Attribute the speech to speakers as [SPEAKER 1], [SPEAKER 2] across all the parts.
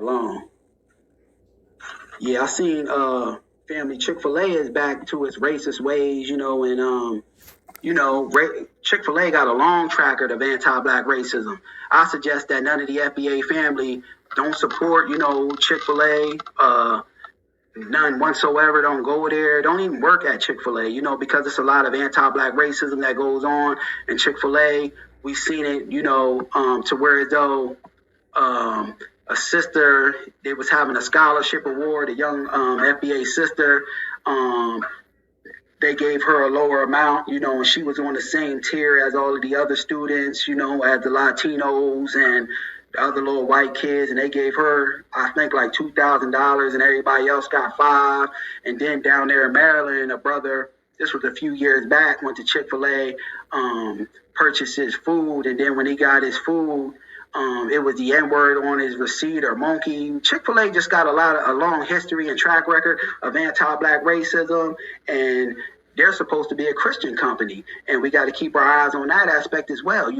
[SPEAKER 1] Long. Yeah, I seen family Chick-fil-A is back to its racist ways, and Chick-fil-A got a long track record of anti-black racism. I suggest that none of the FBA family don't support, Chick-fil-A, none whatsoever. Don't go there. Don't even work at Chick-fil-A, because it's a lot of anti-black racism that goes on in Chick-fil-A. We've seen it, to where though a sister, they was having a scholarship award, a young FBA sister. They gave her a lower amount, and she was on the same tier as all of the other students, as the Latinos and the other little white kids, and they gave her, I think, like $2,000, and everybody else got $5. And then down there in Maryland, a brother, this was a few years back, went to Chick-fil-A, purchased his food, and then when he got his food, it was the N-word on his receipt or monkey. Chick-fil-A just got a long history and track record of anti-black racism, and they're supposed to be a Christian company, and we got to keep our eyes on that aspect as well.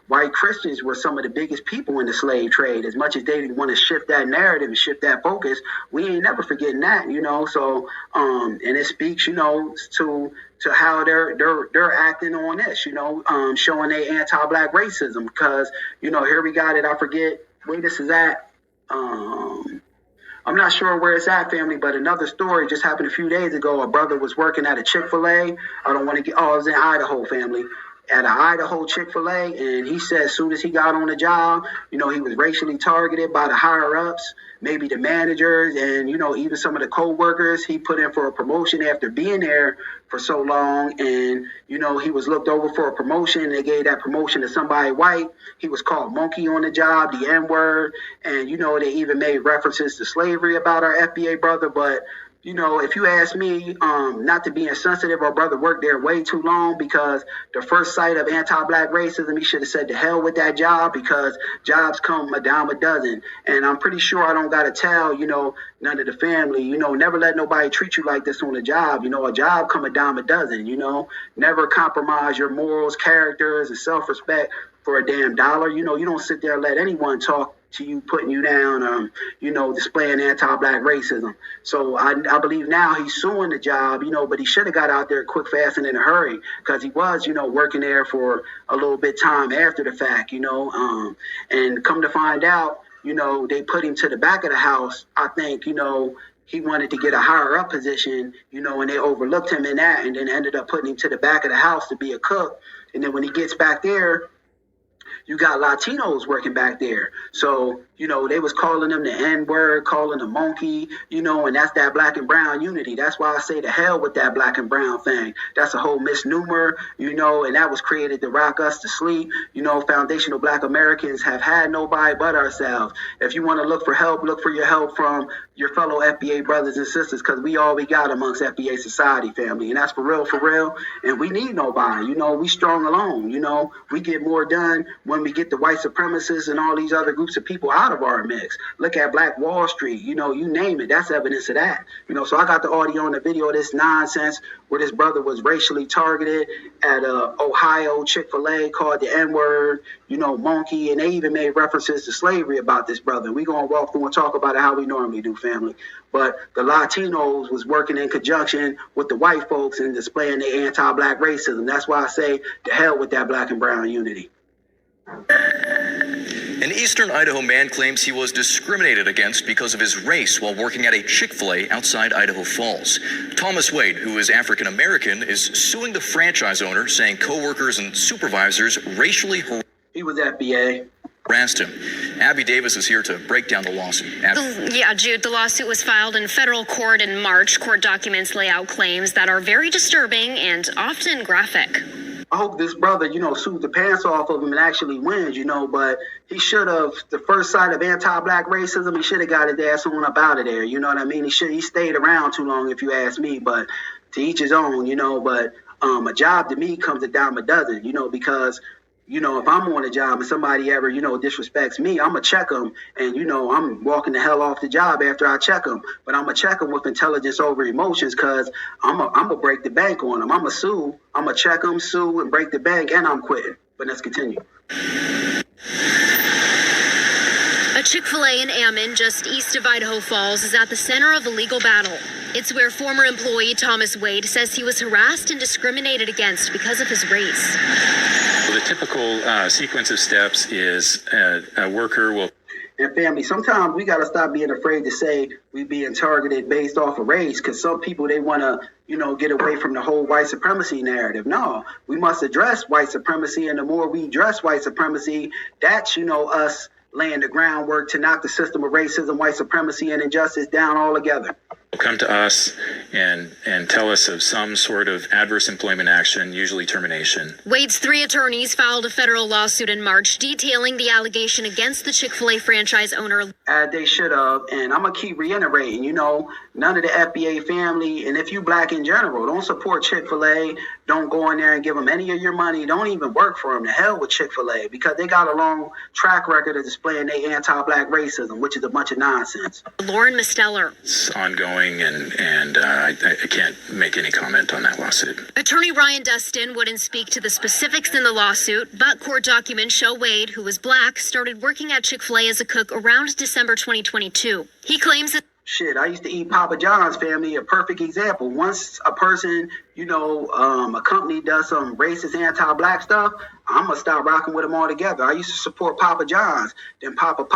[SPEAKER 1] White Christians were some of the biggest people in the slave trade. As much as they want to shift that narrative and shift that focus, we ain't never forgetting that, So, and it speaks, to how they're acting on this, showing their anti-black racism. Because, here we got it. I forget where this is at. I'm not sure where it's at, family, but another story just happened a few days ago. A brother was working at a Chick-fil-A. I don't want to get, it was in Idaho, family, at an Idaho Chick-fil-A. And he said as soon as he got on the job, he was racially targeted by the higher-ups, maybe the managers, and, even some of the co-workers. He put in for a promotion after being there for so long. And, he was looked over for a promotion. They gave that promotion to somebody white. He was called monkey on the job, the N-word. And, they even made references to slavery about our FBA brother. But, if you ask me, not to be insensitive, our brother worked there way too long, because the first sight of anti-black racism, he should have said to hell with that job, because jobs come a dime a dozen. And I'm pretty sure I don't got to tell, none of the family, never let nobody treat you like this on a job. A job come a dime a dozen, never compromise your morals, characters, and self-respect for a damn dollar. You don't sit there and let anyone talk to you, putting you down, displaying anti-black racism. So I believe now he's suing the job, but he should have got out there quick, fast, and in a hurry, because he was, working there for a little bit time after the fact, and come to find out, they put him to the back of the house. I think, he wanted to get a higher up position, and they overlooked him in that, and then ended up putting him to the back of the house to be a cook. And then when he gets back there, you got Latinos working back there. So, they was calling them the N-word, calling them monkey, and that's that black and brown unity. That's why I say to hell with that black and brown thing. That's a whole misnomer, and that was created to rock us to sleep. Foundational black Americans have had nobody but ourselves. If you want to look for help, look for your help from your fellow FBA brothers and sisters, because we all we got amongst FBA society, family. And that's for real. And we need nobody. We strong alone. We get more done when we get the white supremacists and all these other groups of people out of our mix. Look at Black Wall Street, you name it. That's evidence of that. So I got the audio and the video of this nonsense where this brother was racially targeted at Ohio Chick-fil-A, called the N-word, monkey, and they even made references to slavery about this brother. We're going to walk through and talk about it how we normally do, family. But the Latinos was working in conjunction with the white folks and displaying their anti-black racism. That's why I say to hell with that black and brown unity.
[SPEAKER 2] An eastern Idaho man claims he was discriminated against because of his race while working at a Chick-fil-A outside Idaho Falls. Thomas Wade, who is African American, is suing the franchise owner, saying coworkers and supervisors racially
[SPEAKER 1] He was FBA.
[SPEAKER 2] harassed him. Abby Davis is here to break down the lawsuit.
[SPEAKER 3] Jude, the lawsuit was filed in federal court in March. Court documents lay out claims that are very disturbing and often graphic.
[SPEAKER 1] I hope this brother, sues the pants off of him and actually wins, but he should have, the first sight of anti-black racism, he should have got his ass on up out of there, you know what I mean? He stayed around too long, if you ask me, but to each his own, but a job to me comes a dime a dozen, because if I'm on a job and somebody ever, disrespects me, I'm going to check them. And, I'm walking the hell off the job after I check them. But I'm going to check them with intelligence over emotions, because I'm going to break the bank on them. I'm going to sue. I'm going to check them, sue, and break the bank, and I'm quitting. But let's continue.
[SPEAKER 3] A Chick-fil-A in Ammon, just east of Idaho Falls, is at the center of a legal battle. It's where former employee Thomas Wade says he was harassed and discriminated against because of his race.
[SPEAKER 4] Well, the typical sequence of steps is a worker will...
[SPEAKER 1] And family, sometimes we got to stop being afraid to say we being targeted based off of race, because some people, they want to, get away from the whole white supremacy narrative. No, we must address white supremacy. And the more we address white supremacy, that's, us laying the groundwork to knock the system of racism, white supremacy, and injustice down altogether.
[SPEAKER 4] Come to us and tell us of some sort of adverse employment action, usually termination.
[SPEAKER 3] Wade's 3 attorneys filed a federal lawsuit in March detailing the allegation against the Chick-fil-A franchise owner.
[SPEAKER 1] They should have, and I'm going to keep reiterating, none of the FBA family, and if you black in general, don't support Chick-fil-A, don't go in there and give them any of your money, don't even work for them. The hell with Chick-fil-A, because they got a long track record of displaying their anti-black racism, which is a bunch of nonsense.
[SPEAKER 3] Lauren Misteller.
[SPEAKER 4] It's ongoing, and I can't make any comment on that lawsuit.
[SPEAKER 3] Attorney Ryan Dustin wouldn't speak to the specifics in the lawsuit, but court documents show Wade, who was black, started working at Chick-fil-A as a cook around December 2022. He claims that...
[SPEAKER 1] Shit, I used to eat Papa John's, family, a perfect example. Once a person, a company does some racist anti-black stuff, I'm going to stop rocking with them altogether. I used to support Papa John's. Then Papa,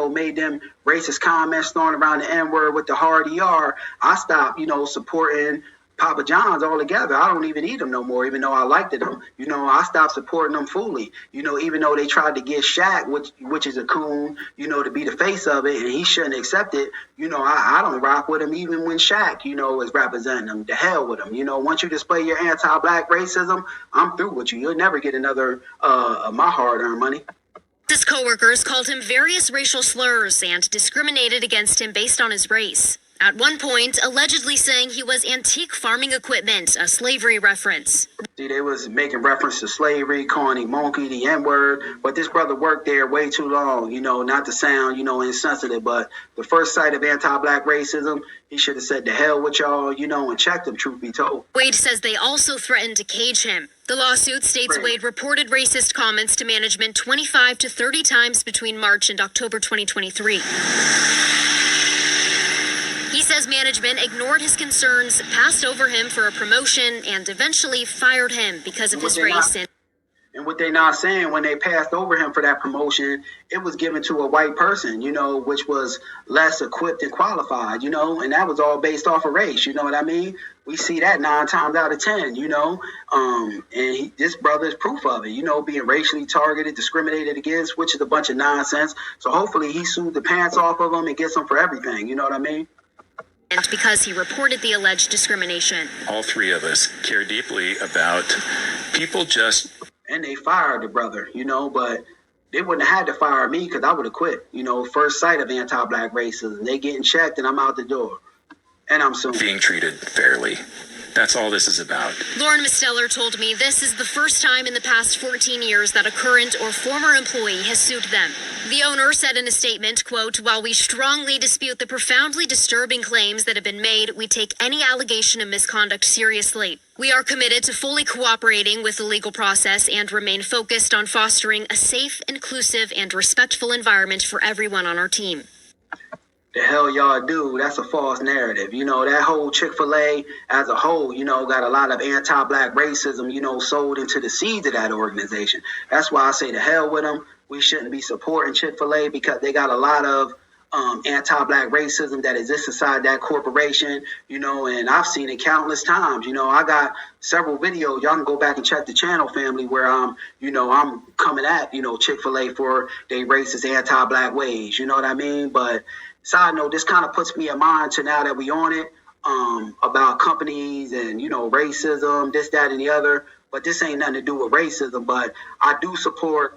[SPEAKER 1] made them racist comments throwing around the N-word with the hard ER. I stopped, supporting Papa John's altogether. I don't even eat them no more, even though I liked them. I stopped supporting them fully. Even though they tried to get Shaq, which is a coon, to be the face of it, and he shouldn't accept it. I don't rock with him even when Shaq, is representing them. The hell with him. Once you display your anti-black racism, I'm through with you. You'll never get another of my hard-earned money.
[SPEAKER 3] His coworkers called him various racial slurs and discriminated against him based on his race. At one point, allegedly saying he was antique farming equipment, a slavery reference.
[SPEAKER 1] See, they was making reference to slavery, calling him monkey, the N-word, but this brother worked there way too long, not to sound, insensitive, but the first sight of anti-black racism, he should have said, the hell with y'all, and checked him, truth be told.
[SPEAKER 3] Wade says they also threatened to cage him. The lawsuit states Wade reported racist comments to management 25 to 30 times between March and October 2023. He says management ignored his concerns, passed over him for a promotion, and eventually fired him because of his race.
[SPEAKER 1] And what they're not saying, when they passed over him for that promotion, it was given to a white person, which was less equipped and qualified, and that was all based off of race. You know what I mean? We see that 9 times out of 10, and this brother is proof of it, being racially targeted, discriminated against, which is a bunch of nonsense. So hopefully he sued the pants off of him and gets him for everything. You know what I mean?
[SPEAKER 3] And because he reported the alleged discrimination.
[SPEAKER 4] All 3 of us care deeply about people just...
[SPEAKER 1] And they fired the brother, but they wouldn't have had to fire me because I would have quit. First sight of anti-black racism. They getting checked and I'm out the door. And I'm suing.
[SPEAKER 4] Being treated fairly. That's all this is about.
[SPEAKER 3] Lauren Misteller told me this is the first time in the past 14 years that a current or former employee has sued them. The owner said in a statement, quote, "While we strongly dispute the profoundly disturbing claims that have been made, we take any allegation of misconduct seriously. We are committed to fully cooperating with the legal process and remain focused on fostering a safe, inclusive, and respectful environment for everyone on our team."
[SPEAKER 1] The hell y'all do? That's a false narrative. That whole Chick-fil-A as a whole, got a lot of anti-black racism, sold into the seeds of that organization. That's why I say the hell with them. We shouldn't be supporting Chick-fil-A because they got a lot of anti-black racism that exists inside that corporation, and I've seen it countless times. I got several videos. Y'all can go back and check the channel, family, where I'm coming at, Chick-fil-A for their racist anti-black ways. You know what I mean? But side note, this kind of puts me in mind to now that we on it, about companies and, racism, this, that, and the other. But this ain't nothing to do with racism. But I do support,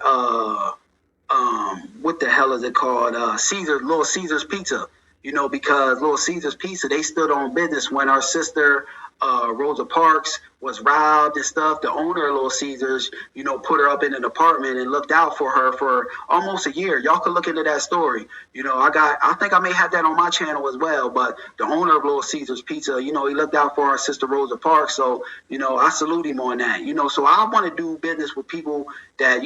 [SPEAKER 1] what the hell is it called? Little Caesar's Pizza. Because Little Caesar's Pizza, they stood on business when our sister Rosa Parks was robbed and stuff. The owner of Little Caesars, put her up in an apartment and looked out for her for almost a year. Y'all could look into that story. I think I may have that on my channel as well. But the owner of Little Caesars Pizza, he looked out for our sister Rosa Parks. So, I salute him on that. So I want to do business with people that,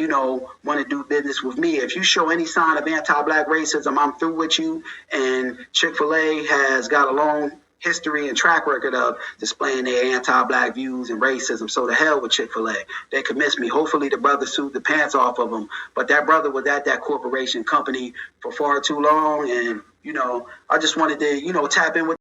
[SPEAKER 1] want to do business with me. If you show any sign of anti-black racism, I'm through with you. And Chick-fil-A has got a long history and track record of displaying their anti-black views and racism. So to hell with Chick-fil-A. They could miss me. Hopefully the brother sued the pants off of him. But that brother was at that corporation company for far too long. And, I just wanted to, tap in with